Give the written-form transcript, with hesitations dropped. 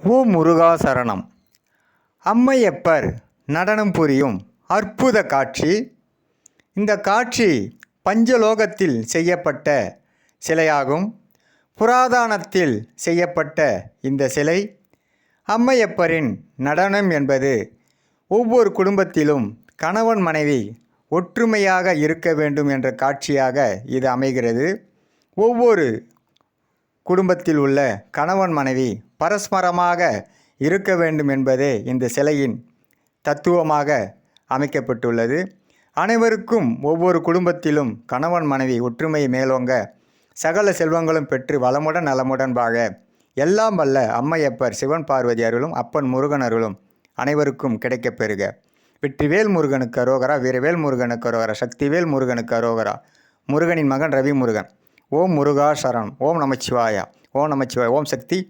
ஓ முருகா சரணம். அம்மையப்பர் நடனம் புரியும் அற்புத காட்சி. இந்த காட்சி பஞ்சலோகத்தில் செய்யப்பட்ட சிலையாகும். புராதனத்தில் செய்யப்பட்ட இந்த சிலை அம்மையப்பரின் நடனம் என்பது ஒவ்வொரு குடும்பத்திலும் கணவன் மனைவி ஒற்றுமையாக இருக்க வேண்டும் என்ற காட்சியாக இது அமைகிறது. ஒவ்வொரு குடும்பத்தில் உள்ள கணவன் மனைவி பரஸ்பரமாக இருக்க வேண்டும் என்பதே இந்த சிலையின் தத்துவமாக அமைக்கப்பட்டுள்ளது. அனைவருக்கும் ஒவ்வொரு குடும்பத்திலும் கணவன் மனைவி ஒற்றுமை மேலோங்க சகல செல்வங்களும் பெற்று வளமுடன் நலமுடன் வாழ எல்லாம் வல்ல அம்மையப்பர் சிவன் பார்வதி அருளும் அப்பன் முருகன் அருளும் அனைவருக்கும் கிடைக்கப் பெறுக. வெற்றிவேல் முருகனுக்கு அரோகரா, வீரவேல் முருகனுக்கு அரோகரா, சக்திவேல் முருகனுக்கு அரோகரா. முருகனின் மகன் ரவி முருகன். ஓம் முருகா சரணம். ஓம் நமச்சிவாயா. ஓம் நமச்சிவாயா. ஓம் சக்தி.